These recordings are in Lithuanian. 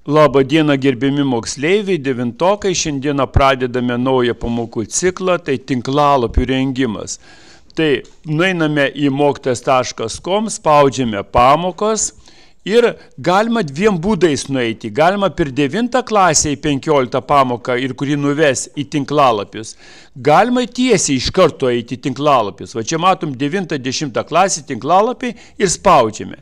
Labą dieną gerbiami moksleiviai, devintokai, šiandieną pradedame naują pamokų ciklą, tai tinklalapių rengimas. Tai nueiname į mokytojas.com, spaudžiame pamokos ir galima dviem būdais nueiti. Galima per 9 klasę į 15 pamoką ir kuri nuves į tinklalapius. Galima tiesiai iš karto eiti į tinklalapius. Va čia matom 9-10 klasę tinklalapiai ir spaudžiame.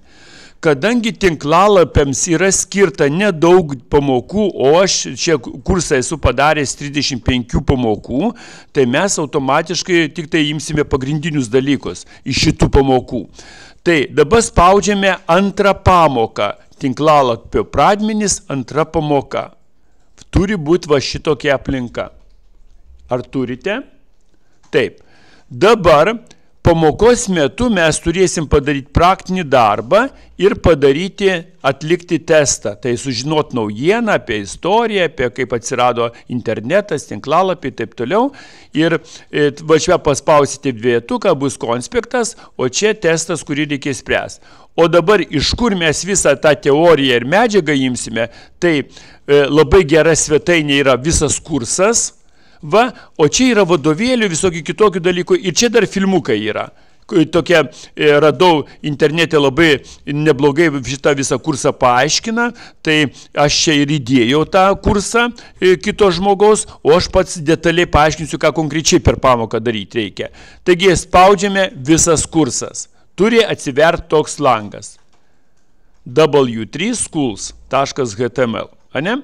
Kadangi tinklalapiams yra skirta nedaug pamokų, o aš čia kursą esu padaręs 35 pamokų, tai mes automatiškai tik tai imsime pagrindinius dalykus iš šitų pamokų. Tai dabar spaudžiame antrą pamoką. Tinklalapio pradmenis, antra pamoka. Turi būti va šitokia aplinka. Ar turite? Taip. Dabar pamokos metu mes turėsim padaryti praktinį darbą ir atlikti testą. Tai sužinot naujieną apie istoriją, apie kaip atsirado internetas, tinklalapiai ir taip toliau. Ir va čia paspausite dviejuką, bus konspektas, o čia testas, kurį reikės spręsti. O dabar iš kur mes visą tą teoriją ir medžiagą imsime, tai labai gera svetainė yra visas kursas. Va, o čia yra vadovėlių, visokių kitokių dalykų ir čia dar filmukai yra. Tokia radau internete labai neblogai šitą visą kursą paaiškina, tai aš čia ir įdėjau tą kursą kito žmogaus, o aš pats detaliai paaiškinsiu, ką konkrečiai per pamoką daryti reikia. Taigi spaudžiame visas kursas. Turi atsiverti toks langas. w3schools.html, ane?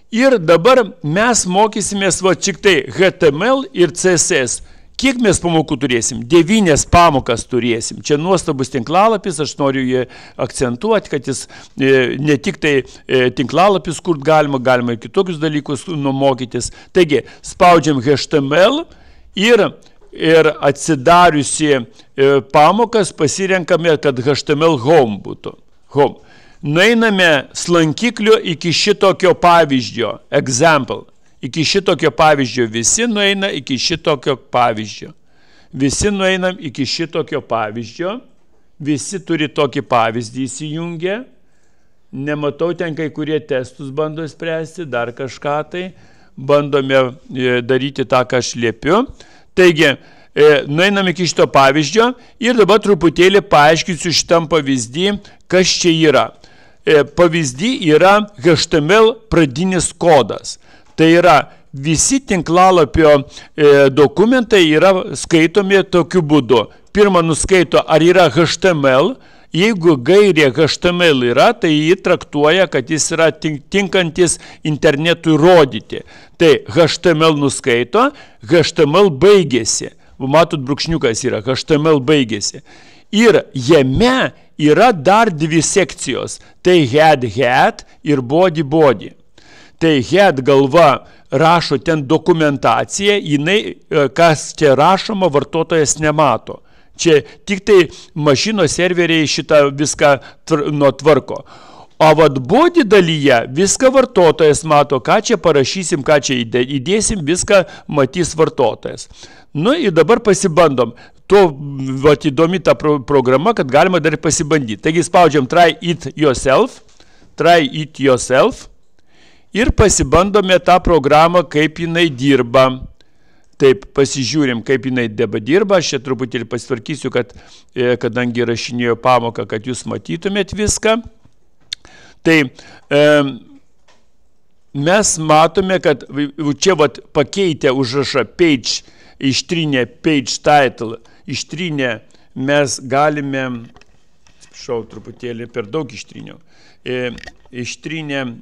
Ir dabar mes mokysimės va tik tai HTML ir CSS. Kiek mes pamokų turėsim? 9 pamokas turėsim. Čia nuostabus tinklalapis, aš noriu jį akcentuoti, kad jis ne tik tai tinklalapis, kur galima ir kitokius dalykus mokytis. Taigi, spaudžiam HTML ir atsidariusi pamokas pasirenkame, kad HTML home būtų. Home. Nueiname slankikliu iki šitokio pavyzdžio, example. Iki šitokio pavyzdžio visi nueina iki šitokio pavyzdžio. Visi nueinam iki šitokio pavyzdžio. Visi turi tokį pavyzdį įsijungę. Nematau, ten kai kurie testus bando spręsti, dar kažką tai. Bandome daryti tą, ką aš liepiu. Taigi, nueinam iki šito pavyzdžio ir dabar truputėlį paaiškinsiu šitam pavyzdį, kas čia yra. Pavyzdį yra HTML pradinis kodas. Tai yra visi tinklalapio dokumentai yra skaitomi tokiu būdu. Pirmą nuskaito, ar yra HTML. Jeigu gairė HTML yra, tai jį traktuoja, kad jis yra tinkantis internetui rodyti. Tai HTML nuskaito, HTML baigėsi. Matot, brūkšniukas yra, HTML baigėsi. Ir jame yra dar 2 sekcijos. Tai head ir body. Tai head galva rašo ten dokumentaciją, jinai, kas čia rašoma, vartotojas nemato. Čia tik tai mašinos serveriai šitą viską tvarko. O vat body dalyje viską vartotojas mato, ką čia parašysim, ką čia įdėsim, viską matys vartotojas. Nu ir dabar pasibandom. To vat įdomi ta programa, kad galima dar pasibandyti. Taigi spaudžiam try it yourself ir pasibandome tą programą, kaip jinai dirba. Taip, pasižiūrim, kaip jinai dirba. Aš čia truputėlį pasitvarkysiu, kad kadangi rašinėjo pamoką, kad jūs matytumėt viską. Tai mes matome, kad čia vat pakeitę užrašą page, ištrinę page title, ištrinę mes galime, truputėlį per daug ištryniau, ištrinę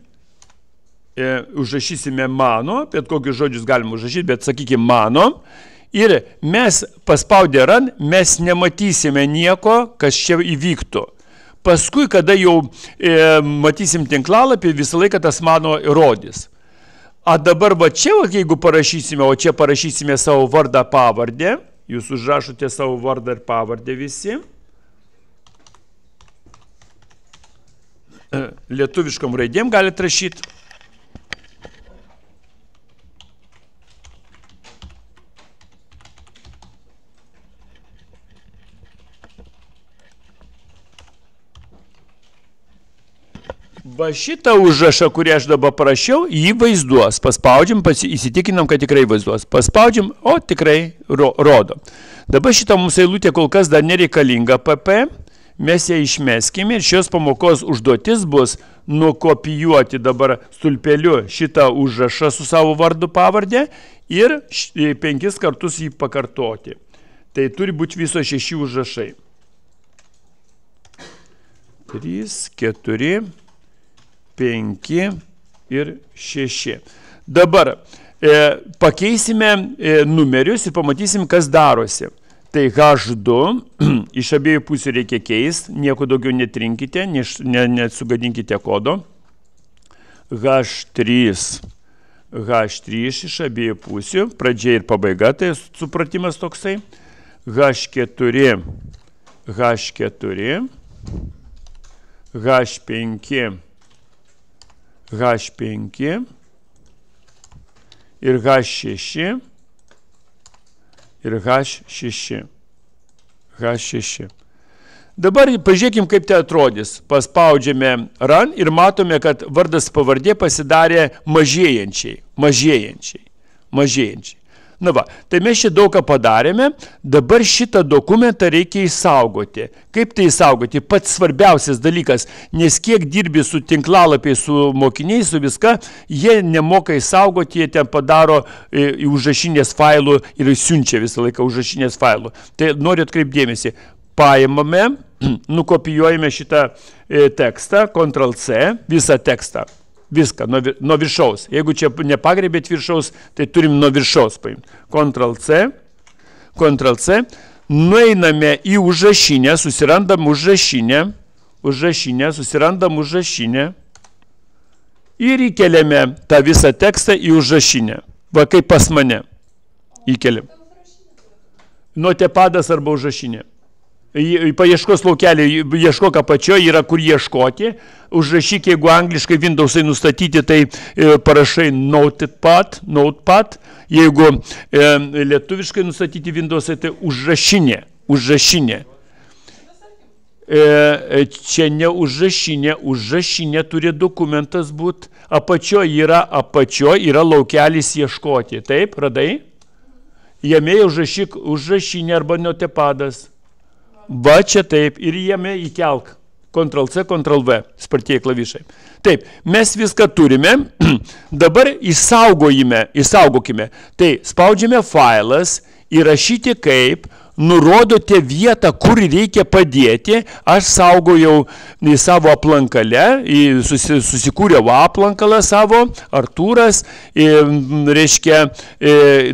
užrašysime mano, bet kokius žodžius galime užrašyti, bet sakykime mano, ir mes paspaudę run, mes nematysime nieko, kas čia įvyktų. Paskui, kada jau matysim tinklalapį, visą laiką tas mano rodys. A dabar va čia, jeigu parašysime, o čia parašysime savo vardą pavardę, jūs užrašote savo vardą ir pavardę visi. Lietuviškom raidėm galite rašyti. Va šitą užrašą, kurį aš dabar parašiau, jį vaizduos. Paspaudžiam, įsitikinam, kad tikrai vaizduos. Paspaudžiam, o tikrai rodo. Dabar šitą mums eilutė kol kas dar nereikalinga PP. Mes ją išmeskime ir šios pamokos užduotis bus nukopijuoti dabar stulpeliu šitą užrašą su savo vardu pavardę ir 5 kartus jį pakartoti. Tai turi būti viso 6 užrašai. 3, 4, 5 ir 6. Dabar pakeisime numerius ir pamatysim, kas darosi. Tai H2 iš abiejų pusių reikia keisti, nieko daugiau netrinkite, nesugadinkite kodo. H3 iš abiejų pusių, pradžia ir pabaiga, tai supratimas toksai. H4, H5, H5 ir H6. Ir H6. Dabar pažiūrėkim, kaip tai atrodys. Paspaudžiame Run ir matome, kad vardas pavardė pasidarė mažėjančiai. Na va, tai mes čia daug ką padarėme, dabar šitą dokumentą reikia išsaugoti. Kaip tai išsaugoti? Pats svarbiausias dalykas, nes kiek dirbi su tinklalapiais, su mokiniais, su viską, jie nemoka išsaugoti, jie ten padaro užrašinės failų ir siunčia visą laiką užrašinės failų. Tai noriu atkreipdėmėsi, paimame, nukopijuojame šitą tekstą, Ctrl+C, visą tekstą. Viską, nuo viršaus. Jeigu čia nepagrebėt viršaus, tai turim nuo viršaus paimti. Ctrl+C, nueiname į užrašinę, susirandam užrašinę ir įkeliame tą visą tekstą į užrašinę. Va kaip pas mane. Įkeliam. Notepadas arba užrašinė. Paieškos laukelį, ieškok apačioje, yra kur ieškoti. Užrašyk, jeigu angliškai Windowsai nustatyti, tai parašai Notepad. Jeigu lietuviškai nustatyti Windowsai, tai užrašinė. Čia ne užrašinė turi dokumentas būti. Apačioje yra laukelis ieškoti. Taip, radai? Jame užrašyk užrašinė arba Notepadas. Va čia taip, ir jame įkelk Ctrl+C, Ctrl+V, spartieji klavišai. Taip, mes viską turime, dabar išsaugokime. Tai spaudžiame failas, įrašyti kaip, nurodote vietą, kur reikia padėti. Aš saugojau į savo aplankale, susikūriau aplankalą savo, Artūras, reiškia,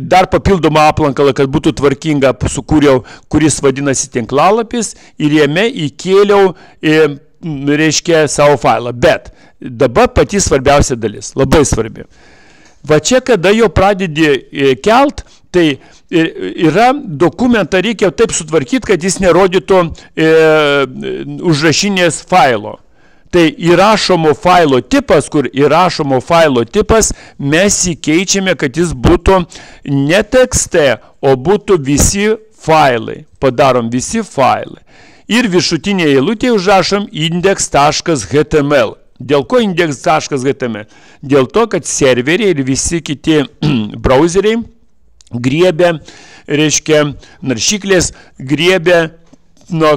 dar papildomą aplankalą, kad būtų tvarkinga, sukūriau, kuris vadinasi tinklalapis, ir jame įkėliau, reiškia, savo failą. Bet dabar pati svarbiausia dalis, labai svarbi. Va čia, kada jau pradedi kelt, tai yra dokumentą reikia taip sutvarkyti, kad jis nerodytų užrašinės failo. Tai įrašomo failo tipas, kur įrašomo failo tipas, mes įkeičiame, kad jis būtų ne tekste, o būtų visi failai. Padarom visi failai. Ir viršutinėje eilutėje užrašom index.html. Dėl ko index.html? Dėl to, kad serveriai ir visi kiti brauzeriai griebia, reiškia, naršyklės griebia,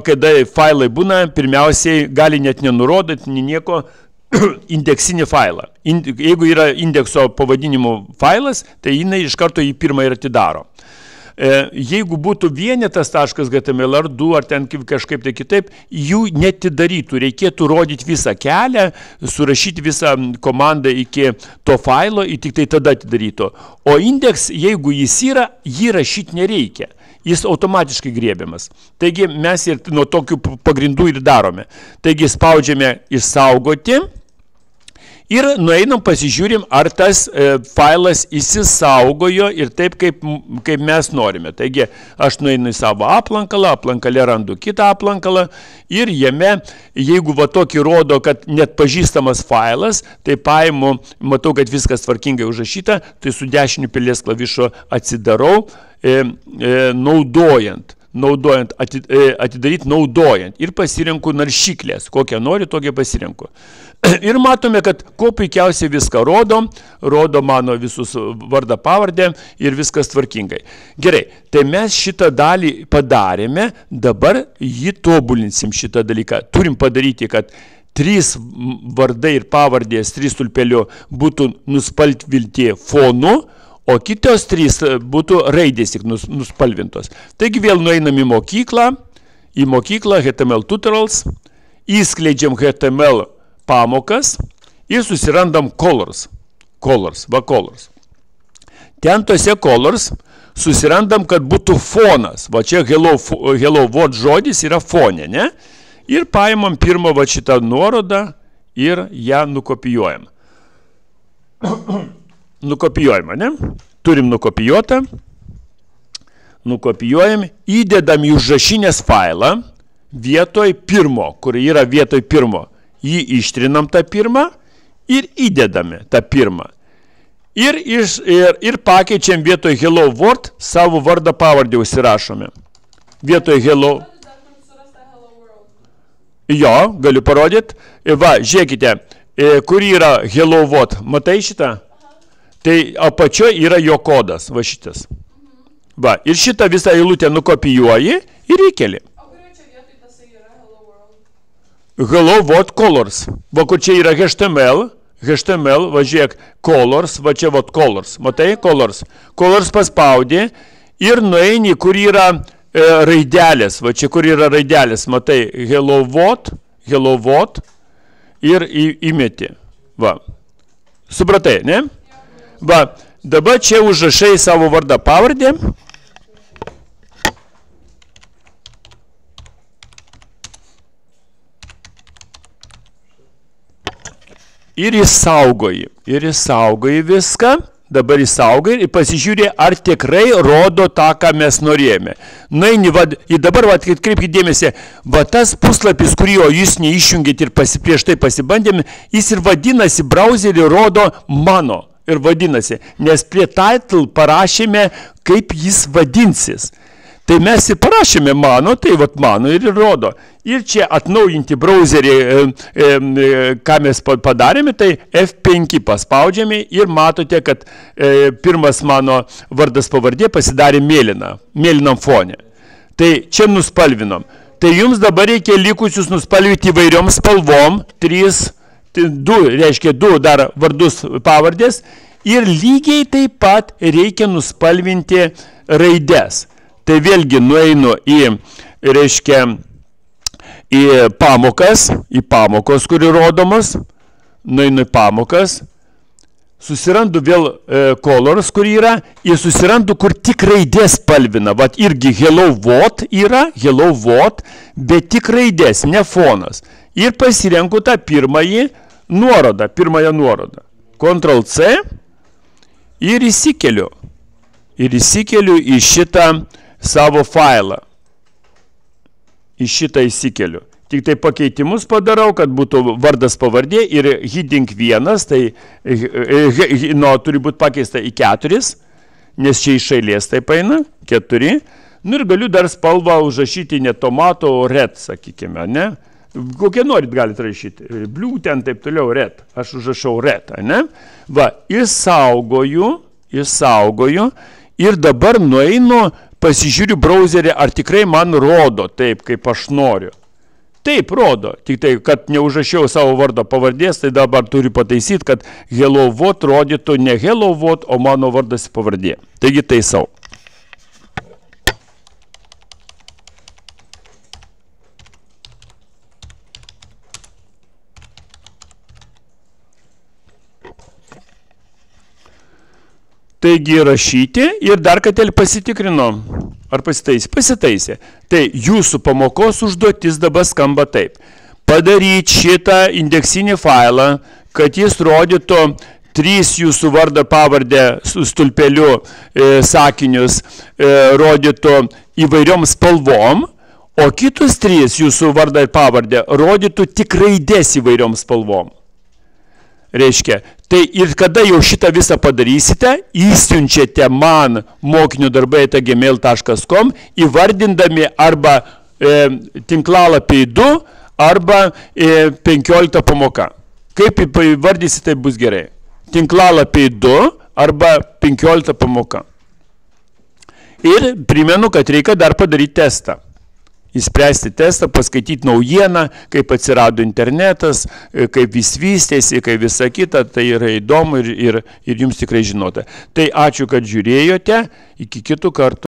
kada failai būna, pirmiausiai gali net nenurodyti nieko, indeksinį failą. Jeigu yra indekso pavadinimo failas, tai jinai iš karto jį pirmą ir atidaro. Jeigu būtų vienetas .html ar 2 ar ten kažkaip tai kitaip, jų netidarytų, reikėtų rodyti visą kelią, surašyti visą komandą iki to failo ir tik tai tada atidarytų. O indeks, jeigu jis yra, jį rašyti nereikia. Jis automatiškai griebiamas. Taigi mes ir nuo tokių pagrindų ir darome. Taigi spaudžiame išsaugoti. Ir nueinam pasižiūrim, ar tas failas įsisaugojo ir taip, kaip mes norime. Taigi, aš nueinu į savo aplankalą, aplankale randu kitą aplankalą ir jame, jeigu va tokį rodo, kad net pažįstamas failas, tai paimu, matau, kad viskas tvarkingai užrašyta, tai su dešiniu pilies klavišu atsidarau, naudojant naudojant, atidaryti naudojant. Ir pasirenku naršyklės, kokią noriu, tokią pasirenku. Ir matome, kad kuo puikiausiai viską rodo mano visus vardą pavardę ir viskas tvarkingai. Gerai, tai mes šitą dalį padarėme, dabar jį tobulinsim šitą dalyką. Turim padaryti, kad 3 vardai ir pavardės 3 stulpelių būtų nuspalvinti fonu, o kitos 3 būtų raidės tik nuspalvintos. Taigi vėl nueinam į mokyklą HTML tutorials, įskleidžiam HTML pamokas ir susirandam colors. Ten tose colors susirandam, kad būtų fonas. Va čia hello world žodis yra fone, ne? Ir paimam pirmą va šitą nuorodą ir ją nukopijuojam. Nukopijuojam, ne? Turim nukopijuotą. Nukopijuojam, įdedam į užrašinės failą vietoj pirmo, kur yra vietoj pirmo. Jį ištrinam tą pirmą ir įdedame tą pirmą. Ir pakeičiam vietoj hello world savo vardą pavardę užsirašome. Vietoj hello... Jo, galiu parodyti. Va, žiūrėkite, kur yra hello world. Matai šitą? Tai apačioje yra jo kodas, va šitas. Va, ir šitą visą eilutę nukopijuoji ir įkeli. O kurio čia vietoj tasai yra hello world? Hello world colors. Va, kur čia yra HTML, va žiūrėk, colors, va čia va colors. Matai, colors. Colors paspaudė ir nueini, kur yra raidelės, va čia kur yra raidelės, matai, hello world ir įmeti. Va. Supratai, ne? Va, dabar čia užrašai savo vardą pavardę. Ir įsaugoji viską. Dabar įsaugai ir pasižiūrė, ar tikrai rodo tą, ką mes norėjome. Nueini, dabar atkreipkite dėmesį, va tas puslapis, kurio jūs neišjungėt ir prieš tai pasibandėme, jis ir vadinasi, browserį rodo mano. Ir vadinasi, nes prie title parašėme, kaip jis vadinsis. Tai mes ir parašėme mano, tai vat mano ir rodo. Ir čia atnaujinti browserį, ką mes padarėme, tai F5 paspaudžiame ir matote, kad pirmas mano vardas pavardė pasidarė mėlynam fone. Tai čia nuspalvinom. Tai jums dabar reikia likusius nuspalvinti įvairiom spalvom, 2 dar vardus pavardės ir lygiai taip pat reikia nuspalvinti raides. Tai vėlgi nueinu į pamokos, kuri rodomas, nueinu į pamokas, susirandu vėl colors, kur yra, ir susirandu, kur tik raidės spalvina. Vat irgi hello world yra, bet tik raidės, ne fonas. Ir pasirenku tą pirmąją nuorodą. Ctrl C ir įsikeliu. Į šitą savo failą. Į šitą įsikeliu. Tik tai pakeitimus padarau, kad būtų vardas pavardė ir heading 1, tai turi būti pakeista į 4, nes čia iš eilės taip eina, 4. Nu ir galiu dar spalvą užrašyti ne tomato, o red, sakykime, ne? Kokie norit galite rašyti. Blue ten taip toliau, red. Aš užrašau red, ne? Va, įsaugoju ir dabar nueinu, pasižiūriu browserį, ar tikrai man rodo taip, kaip aš noriu. Taip, rodo. Tik tai, kad neužrašiau savo vardo pavardės, tai dabar turiu pataisyti, kad hello world rodytų ne hello world, o mano vardas pavardė. Taigi taisau. Taigi rašyti ir dar kartelį pasitikrinom. Ar pasitaisė? Pasitaisė. Tai jūsų pamokos užduotis dabar skamba taip. Padaryti šitą indeksinį failą, kad jis rodytų 3 jūsų vardą pavardę su stulpeliu sakinius, rodytų įvairiom spalvom, o kitus 3 jūsų vardą ir pavardę rodytų tik raidės įvairiom spalvom. Reiškia, Tai ir kada jau šitą visą padarysite, įsiunčiate man mokinių-darbai@gmail.com įvardindami arba tinklalapį 2 arba 15 pamoka. Kaip įvardysite, tai bus gerai. Tinklalapį 2 arba 15 pamoka. Ir primenu, kad reikia dar padaryti testą. Įspręsti testą, paskaityti naujieną, kaip atsirado internetas, kaip vis vystėsi, kaip visa kita, tai yra įdomu ir jums tikrai žinote. Tai ačiū, kad žiūrėjote, iki kitų kartų.